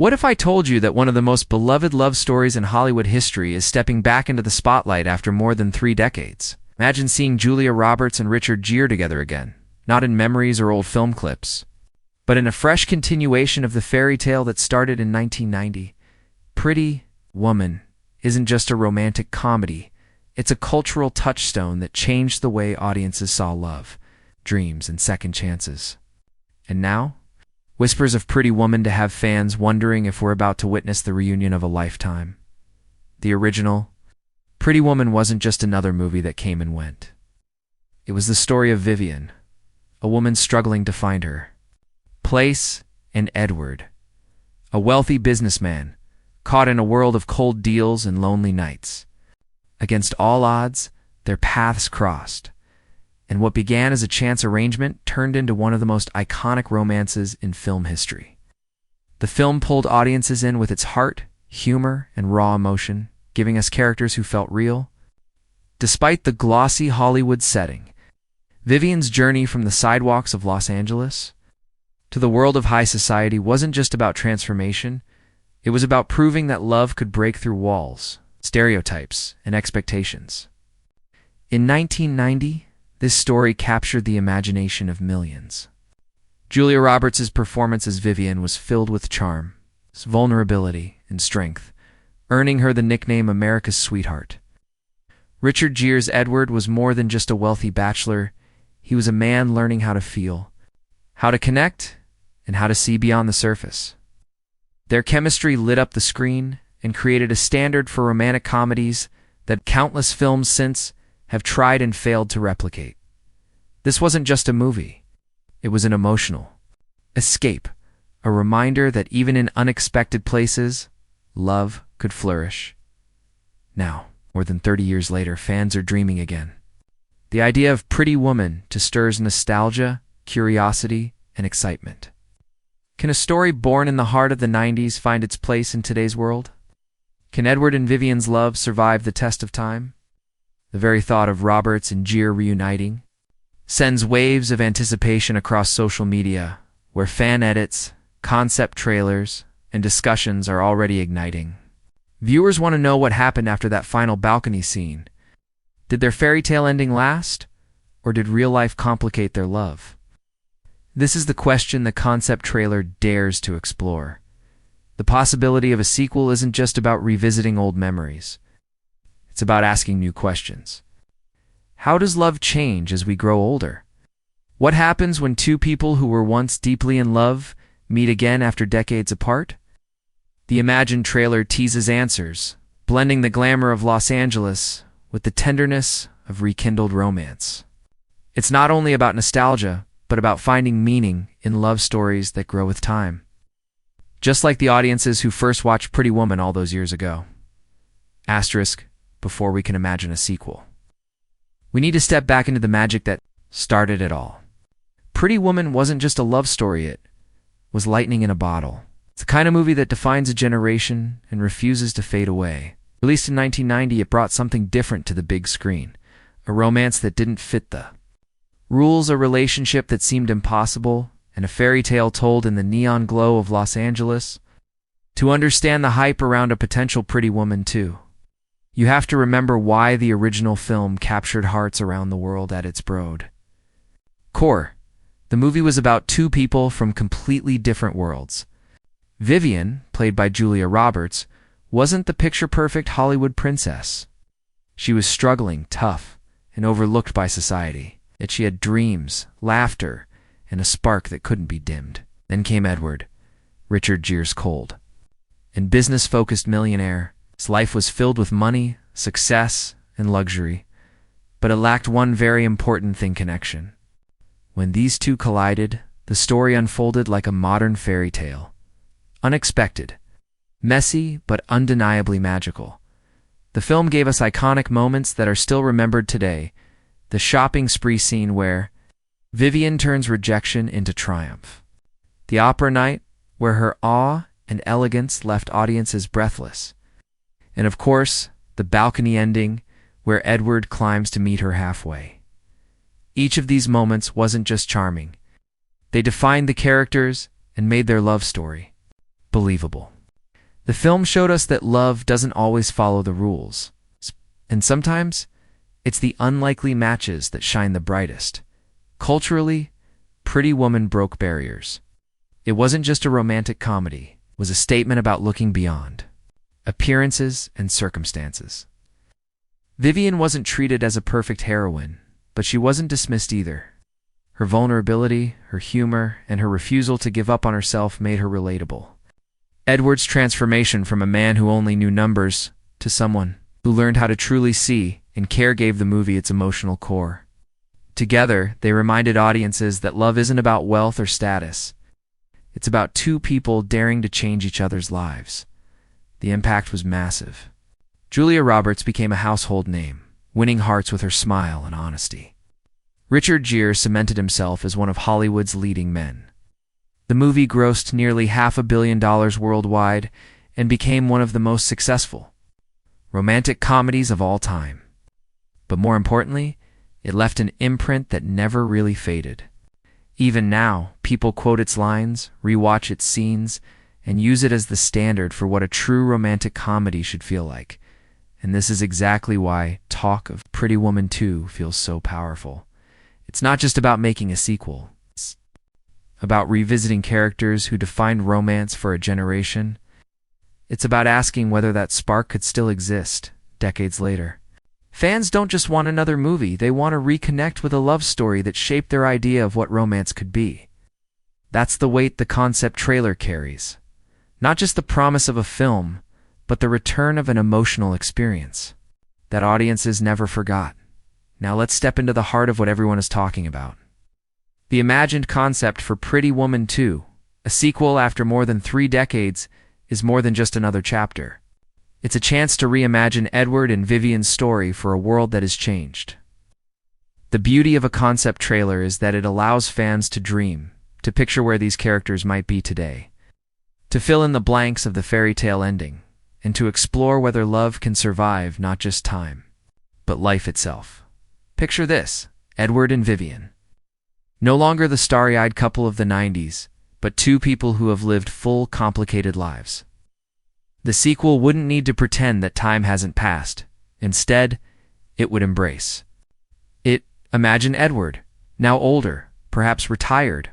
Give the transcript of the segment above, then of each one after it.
What if I told you that one of the most beloved love stories in Hollywood history is stepping back into the spotlight after more than 3 decades? Imagine seeing Julia Roberts and Richard Gere together again, not in memories or old film clips, but in a fresh continuation of the fairy tale that started in 1990. Pretty Woman isn't just a romantic comedy. It's a cultural touchstone that changed the way audiences saw love, dreams, and second chances. And now, whispers of Pretty Woman to have fans wondering if we're about to witness the reunion of a lifetime. The original, Pretty Woman, wasn't just another movie that came and went. It was the story of Vivian, a woman struggling to find her place, and Edward, a wealthy businessman caught in a world of cold deals and lonely nights. Against all odds, their paths crossed, and what began as a chance arrangement turned into one of the most iconic romances in film history. The film pulled audiences in with its heart, humor, and raw emotion, giving us characters who felt real. Despite the glossy Hollywood setting, Vivian's journey from the sidewalks of Los Angeles to the world of high society wasn't just about transformation. It was about proving that love could break through walls, stereotypes, and expectations. In 1990, this story captured the imagination of millions. Julia Roberts' performance as Vivian was filled with charm, vulnerability, and strength, earning her the nickname America's Sweetheart. Richard Gere's Edward was more than just a wealthy bachelor. He was a man learning how to feel, how to connect, and how to see beyond the surface. Their chemistry lit up the screen and created a standard for romantic comedies that countless films since have tried and failed to replicate. This wasn't just a movie. It was an emotional escape, a reminder that even in unexpected places, love could flourish. Now, more than 30 years later, fans are dreaming again. The idea of Pretty Woman stirs nostalgia, curiosity, and excitement. Can a story born in the heart of the 90s find its place in today's world? Can Edward and Vivian's love survive the test of time? The very thought of Roberts and Gere reuniting sends waves of anticipation across social media, where fan edits, concept trailers, and discussions are already igniting. Viewers want to know what happened after that final balcony scene. Did their fairy tale ending last, or did real life complicate their love? This is the question the concept trailer dares to explore. The possibility of a sequel isn't just about revisiting old memories. It's about asking new questions. How does love change as we grow older? What happens when two people who were once deeply in love meet again after decades apart? The imagined trailer teases answers, blending the glamour of Los Angeles with the tenderness of rekindled romance. It's not only about nostalgia, but about finding meaning in love stories that grow with time. Just like the audiences who first watched Pretty Woman all those years ago. Asterisk, before we can imagine a sequel. We need to step back into the magic that started it all. Pretty Woman wasn't just a love story, it was lightning in a bottle. It's the kind of movie that defines a generation and refuses to fade away. Released in 1990, it brought something different to the big screen. A romance that didn't fit the rules, a relationship that seemed impossible, and a fairy tale told in the neon glow of Los Angeles. To understand the hype around a potential Pretty Woman 2, you have to remember why the original film captured hearts around the world at its broad core. The movie was about two people from completely different worlds. Vivian, played by Julia Roberts, wasn't the picture-perfect Hollywood princess. She was struggling, tough, and overlooked by society. Yet she had dreams, laughter, and a spark that couldn't be dimmed. Then came Edward, Richard Gere's cold and business-focused millionaire. His life was filled with money, success, and luxury, but it lacked one very important thing: connection. When these two collided, the story unfolded like a modern fairy tale. Unexpected, messy, but undeniably magical. The film gave us iconic moments that are still remembered today. The shopping spree scene where Vivian turns rejection into triumph. The opera night where her awe and elegance left audiences breathless. And of course, the balcony ending where Edward climbs to meet her halfway. Each of these moments wasn't just charming. They defined the characters and made their love story believable. The film showed us that love doesn't always follow the rules, and sometimes it's the unlikely matches that shine the brightest. Culturally, Pretty Woman broke barriers. It wasn't just a romantic comedy, it was a statement about looking beyond appearances and circumstances. Vivian wasn't treated as a perfect heroine, but she wasn't dismissed either. Her vulnerability, her humor, and her refusal to give up on herself made her relatable. Edward's transformation from a man who only knew numbers to someone who learned how to truly see and care gave the movie its emotional core. Together, they reminded audiences that love isn't about wealth or status. It's about two people daring to change each other's lives. The impact was massive. Julia Roberts became a household name, winning hearts with her smile and honesty. Richard Gere cemented himself as one of Hollywood's leading men. The movie grossed nearly $500 million worldwide and became one of the most successful romantic comedies of all time. But more importantly, it left an imprint that never really faded. Even now, people quote its lines, rewatch its scenes, and use it as the standard for what a true romantic comedy should feel like. And this is exactly why talk of Pretty Woman 2 feels so powerful. It's not just about making a sequel. It's about revisiting characters who defined romance for a generation. It's about asking whether that spark could still exist decades later. Fans don't just want another movie, they want to reconnect with a love story that shaped their idea of what romance could be. That's the weight the concept trailer carries. Not just the promise of a film, but the return of an emotional experience that audiences never forgot. Now let's step into the heart of what everyone is talking about. The imagined concept for Pretty Woman 2, a sequel after more than 3 decades, is more than just another chapter. It's a chance to reimagine Edward and Vivian's story for a world that has changed. The beauty of a concept trailer is that it allows fans to dream, to picture where these characters might be today, to fill in the blanks of the fairy tale ending, and to explore whether love can survive not just time, but life itself. Picture this, Edward and Vivian. No longer the starry-eyed couple of the 90s, but two people who have lived full, complicated lives. The sequel wouldn't need to pretend that time hasn't passed. Instead, it would embrace. Imagine Edward, now older, perhaps retired,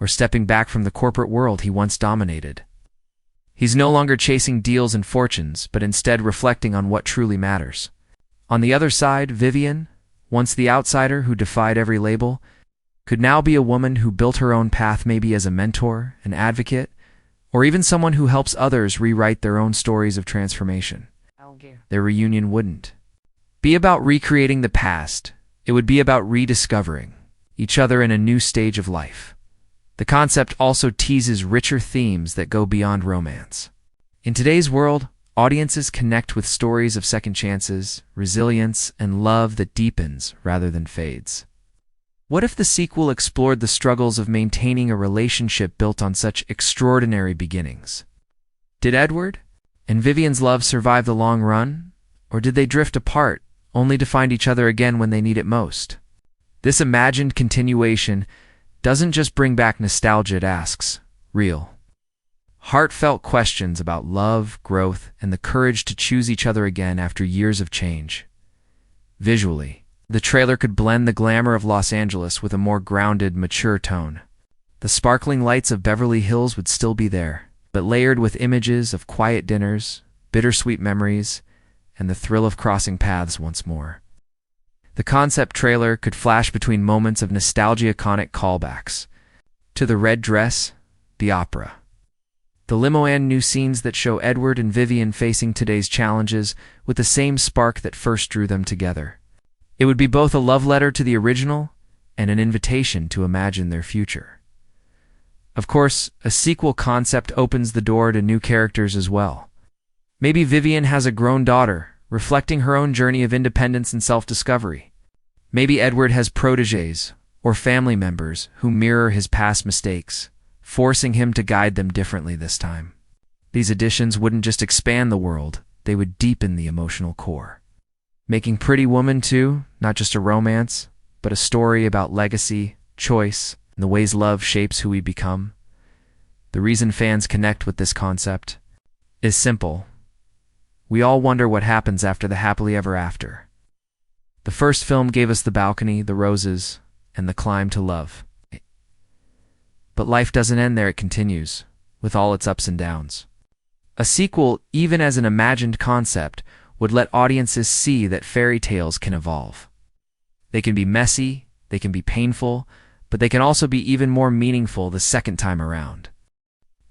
or stepping back from the corporate world he once dominated. He's no longer chasing deals and fortunes, but instead reflecting on what truly matters. On the other side, Vivian, once the outsider who defied every label, could now be a woman who built her own path, maybe as a mentor, an advocate, or even someone who helps others rewrite their own stories of transformation. Their reunion wouldn't be about recreating the past. It would be about rediscovering each other in a new stage of life. The concept also teases richer themes that go beyond romance. In today's world, audiences connect with stories of second chances, resilience, and love that deepens rather than fades. What if the sequel explored the struggles of maintaining a relationship built on such extraordinary beginnings? Did Edward and Vivian's love survive the long run, or did they drift apart, only to find each other again when they need it most? This imagined continuation doesn't just bring back nostalgia, it asks real, heartfelt questions about love, growth, and the courage to choose each other again after years of change. Visually, the trailer could blend the glamour of Los Angeles with a more grounded, mature tone. The sparkling lights of Beverly Hills would still be there, but layered with images of quiet dinners, bittersweet memories, and the thrill of crossing paths once more. The concept trailer could flash between moments of nostalgia-iconic callbacks to the red dress, the opera, the limo, and new scenes that show Edward and Vivian facing today's challenges with the same spark that first drew them together. It would be both a love letter to the original and an invitation to imagine their future. Of course, a sequel concept opens the door to new characters as well. Maybe Vivian has a grown daughter, reflecting her own journey of independence and self-discovery. Maybe Edward has protégés or family members who mirror his past mistakes, forcing him to guide them differently this time. These additions wouldn't just expand the world, they would deepen the emotional core, making Pretty Woman 2 not just a romance, but a story about legacy, choice, and the ways love shapes who we become. The reason fans connect with this concept is simple. We all wonder what happens after the happily ever after. The first film gave us the balcony, the roses, and the climb to love. But life doesn't end there, it continues, with all its ups and downs. A sequel, even as an imagined concept, would let audiences see that fairy tales can evolve. They can be messy, they can be painful, but they can also be even more meaningful the second time around.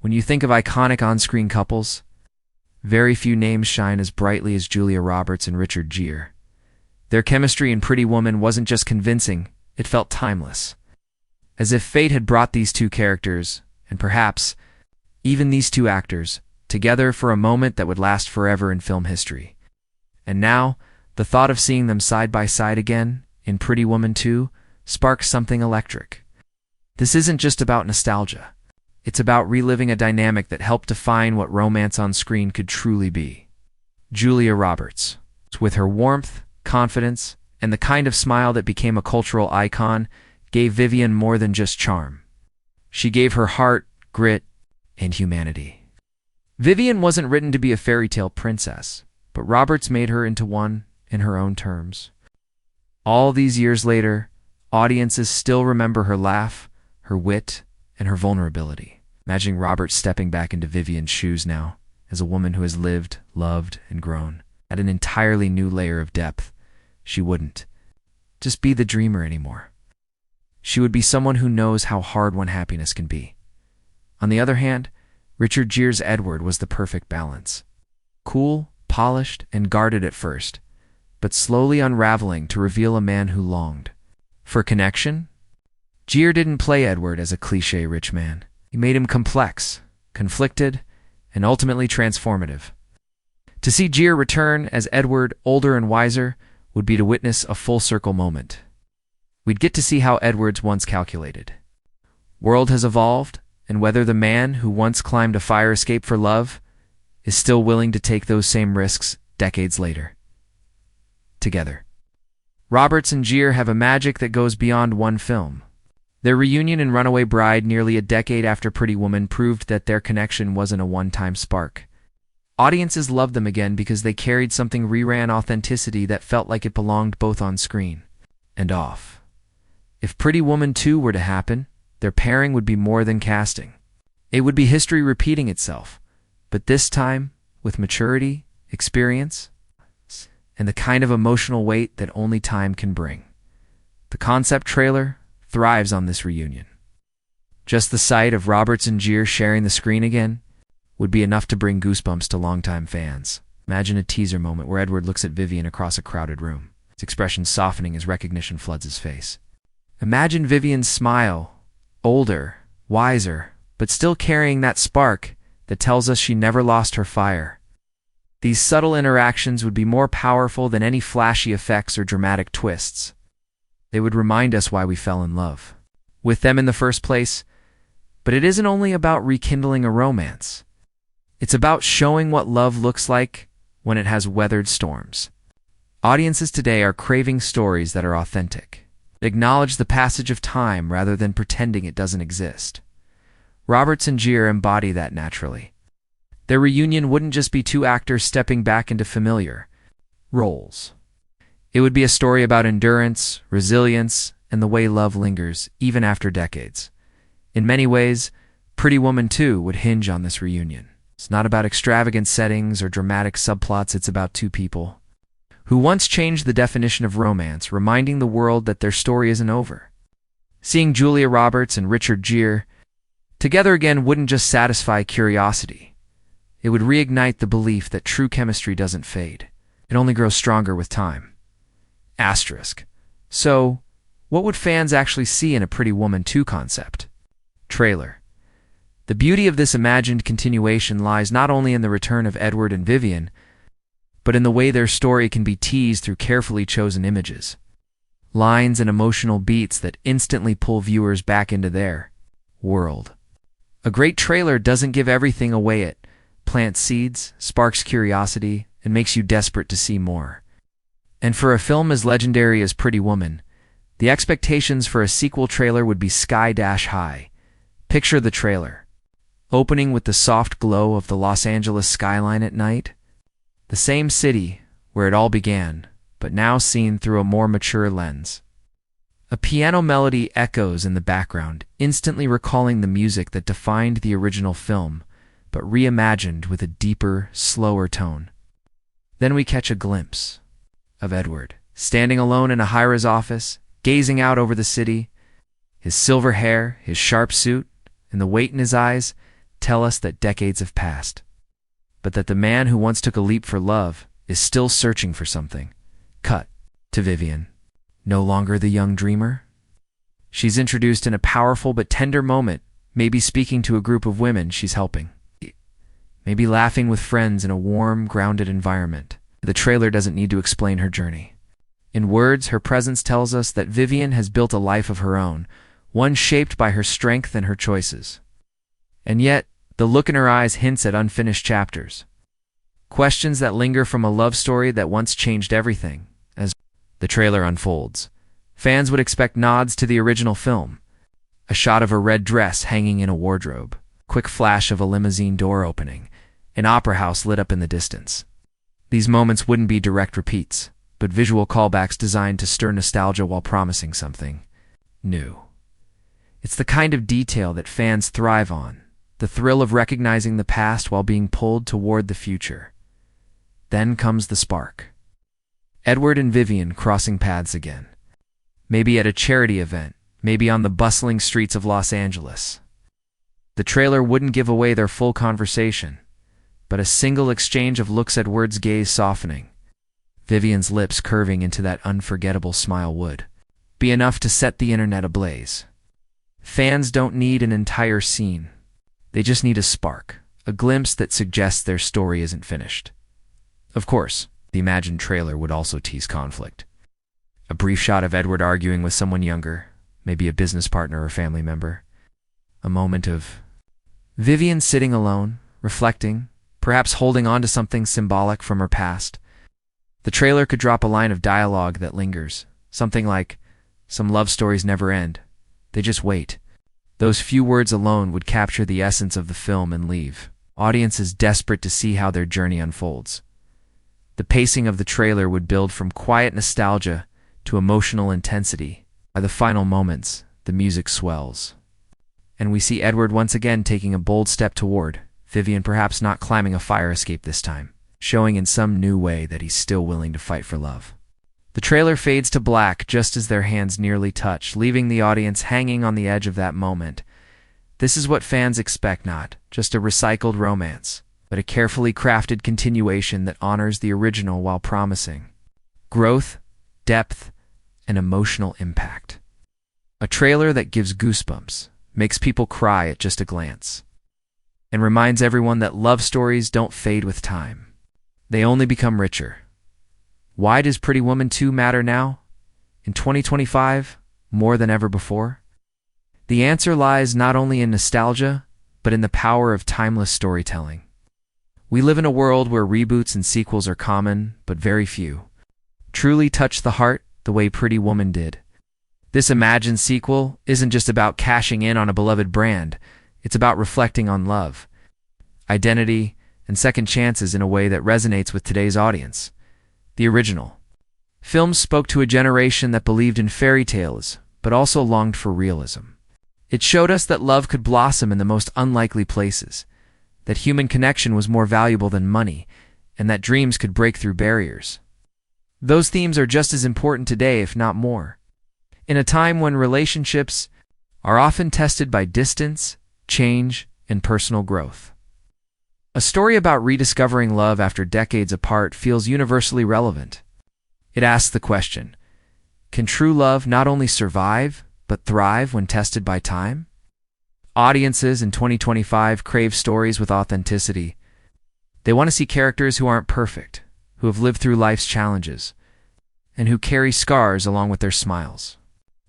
When you think of iconic on-screen couples, very few names shine as brightly as Julia Roberts and Richard Gere. Their chemistry in Pretty Woman wasn't just convincing, it felt timeless. As if fate had brought these two characters, and perhaps even these two actors, together for a moment that would last forever in film history. And now, the thought of seeing them side by side again, in Pretty Woman 2, sparks something electric. This isn't just about nostalgia. It's about reliving a dynamic that helped define what romance on screen could truly be. Julia Roberts, with her warmth, confidence, and the kind of smile that became a cultural icon, gave Vivian more than just charm. She gave her heart, grit, and humanity. Vivian wasn't written to be a fairy tale princess, but Roberts made her into one in her own terms. All these years later, audiences still remember her laugh, her wit, and her vulnerability. Imagining Roberts stepping back into Vivian's shoes now, as a woman who has lived, loved, and grown, at an entirely new layer of depth. She wouldn't just be the dreamer anymore. She would be someone who knows how hard won happiness can be. On the other hand, Richard Gere's Edward was the perfect balance. Cool, polished, and guarded at first, but slowly unraveling to reveal a man who longed for connection. Gere didn't play Edward as a cliché rich man. He made him complex, conflicted, and ultimately transformative. To see Gere return as Edward, older and wiser, would be to witness a full-circle moment. We'd get to see how Edward's once calculated world has evolved, and whether the man who once climbed a fire escape for love is still willing to take those same risks decades later. Together. Roberts and Gere have a magic that goes beyond one film. Their reunion in Runaway Bride nearly a decade after Pretty Woman proved that their connection wasn't a one-time spark. Audiences loved them again because they carried something re-ran authenticity that felt like it belonged both on screen and off. If Pretty Woman 2 were to happen, their pairing would be more than casting. It would be history repeating itself, but this time with maturity, experience, and the kind of emotional weight that only time can bring. The concept trailer thrives on this reunion. Just the sight of Roberts and Gere sharing the screen again would be enough to bring goosebumps to longtime fans. Imagine a teaser moment where Edward looks at Vivian across a crowded room, his expression softening as recognition floods his face. Imagine Vivian's smile, older, wiser, but still carrying that spark that tells us she never lost her fire. These subtle interactions would be more powerful than any flashy effects or dramatic twists. They would remind us why we fell in love with them in the first place. But it isn't only about rekindling a romance. It's about showing what love looks like when it has weathered storms. Audiences today are craving stories that are authentic. Acknowledge the passage of time rather than pretending it doesn't exist. Roberts and Gere embody that naturally. Their reunion wouldn't just be two actors stepping back into familiar roles. It would be a story about endurance, resilience, and the way love lingers, even after decades. In many ways, Pretty Woman 2 would hinge on this reunion. It's not about extravagant settings or dramatic subplots, it's about two people who once changed the definition of romance, reminding the world that their story isn't over. Seeing Julia Roberts and Richard Gere together again wouldn't just satisfy curiosity. It would reignite the belief that true chemistry doesn't fade. It only grows stronger with time. Asterisk. So, what would fans actually see in a Pretty Woman 2 concept trailer? The beauty of this imagined continuation lies not only in the return of Edward and Vivian, but in the way their story can be teased through carefully chosen images, lines and emotional beats that instantly pull viewers back into their world. A great trailer doesn't give everything away. It plants seeds, sparks curiosity, and makes you desperate to see more. And for a film as legendary as Pretty Woman, the expectations for a sequel trailer would be sky-high. Picture the trailer. opening with the soft glow of the Los Angeles skyline at night. The same city where it all began, but now seen through a more mature lens. A piano melody echoes in the background, instantly recalling the music that defined the original film, but reimagined with a deeper, slower tone. Then we catch a glimpse of Edward, standing alone in a high-rise office, gazing out over the city. His silver hair, his sharp suit, and the weight in his eyes tell us that decades have passed, but that the man who once took a leap for love is still searching for something. Cut to Vivian, no longer the young dreamer. She's introduced in a powerful but tender moment, maybe speaking to a group of women she's helping. Maybe laughing with friends in a warm, grounded environment. The trailer doesn't need to explain her journey. In words, her presence tells us that Vivian has built a life of her own, one shaped by her strength and her choices. And yet, the look in her eyes hints at unfinished chapters. Questions that linger from a love story that once changed everything. As the trailer unfolds, fans would expect nods to the original film. A shot of a red dress hanging in a wardrobe, quick flash of a limousine door opening, an opera house lit up in the distance. These moments wouldn't be direct repeats, but visual callbacks designed to stir nostalgia while promising something new. It's the kind of detail that fans thrive on, the thrill of recognizing the past while being pulled toward the future. Then comes the spark. Edward and Vivian crossing paths again. Maybe at a charity event, maybe on the bustling streets of Los Angeles. The trailer wouldn't give away their full conversation, but a single exchange of looks, Edward's gaze softening, Vivian's lips curving into that unforgettable smile would be enough to set the internet ablaze. Fans don't need an entire scene. They just need a spark, a glimpse that suggests their story isn't finished. Of course, the imagined trailer would also tease conflict. A brief shot of Edward arguing with someone younger, maybe a business partner or family member. A moment of Vivian sitting alone, reflecting, perhaps holding on to something symbolic from her past. The trailer could drop a line of dialogue that lingers, something like, "Some love stories never end. They just wait." Those few words alone would capture the essence of the film and leave audiences desperate to see how their journey unfolds. The pacing of the trailer would build from quiet nostalgia to emotional intensity. By the final moments, the music swells, and we see Edward once again taking a bold step toward Vivian, perhaps not climbing a fire escape this time, showing in some new way that he's still willing to fight for love. The trailer fades to black just as their hands nearly touch, leaving the audience hanging on the edge of that moment. This is what fans expect, not just a recycled romance, but a carefully crafted continuation that honors the original while promising growth, depth, and emotional impact. A trailer that gives goosebumps, makes people cry at just a glance, and reminds everyone that love stories don't fade with time. They only become richer. Why does Pretty Woman 2 matter now, in 2025, more than ever before? The answer lies not only in nostalgia, but in the power of timeless storytelling. We live in a world where reboots and sequels are common, but very few truly touch the heart the way Pretty Woman did. This imagined sequel isn't just about cashing in on a beloved brand, it's about reflecting on love, identity, and second chances in a way that resonates with today's audience. The original film spoke to a generation that believed in fairy tales, but also longed for realism. It showed us that love could blossom in the most unlikely places, that human connection was more valuable than money, and that dreams could break through barriers. Those themes are just as important today, if not more. In a time when relationships are often tested by distance, change, and personal growth. A story about rediscovering love after decades apart feels universally relevant. It asks the question, can true love not only survive, but thrive when tested by time? Audiences in 2025 crave stories with authenticity. They want to see characters who aren't perfect, who have lived through life's challenges, and who carry scars along with their smiles.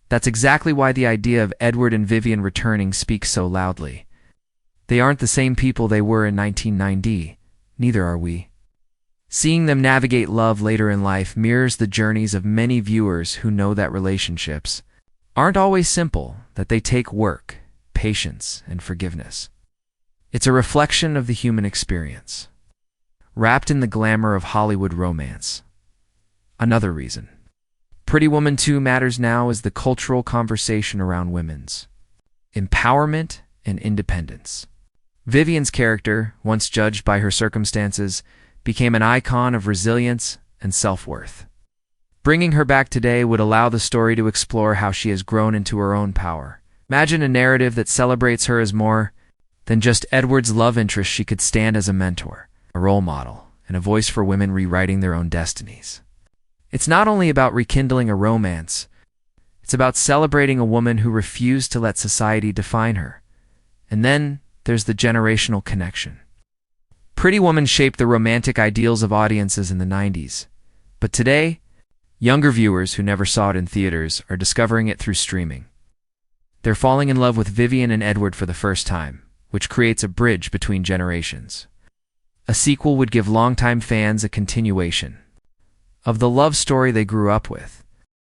That's exactly why the idea of Edward and Vivian returning speaks so loudly. They aren't the same people they were in 1990, neither are we. Seeing them navigate love later in life mirrors the journeys of many viewers who know that relationships aren't always simple, that they take work, patience, and forgiveness. It's a reflection of the human experience, wrapped in the glamour of Hollywood romance. Another reason Pretty Woman 2 matters now is the cultural conversation around women's empowerment and independence. Vivian's character, once judged by her circumstances, became an icon of resilience and self-worth. Bringing her back today would allow the story to explore how she has grown into her own power. Imagine a narrative that celebrates her as more than just Edward's love interest. She could stand as a mentor, a role model, and a voice for women rewriting their own destinies. It's not only about rekindling a romance, it's about celebrating a woman who refused to let society define her. And then there's the generational connection. Pretty Woman shaped the romantic ideals of audiences in the 90s. But today, younger viewers who never saw it in theaters are discovering it through streaming. They're falling in love with Vivian and Edward for the first time, which creates a bridge between generations. A sequel would give longtime fans a continuation of the love story they grew up with.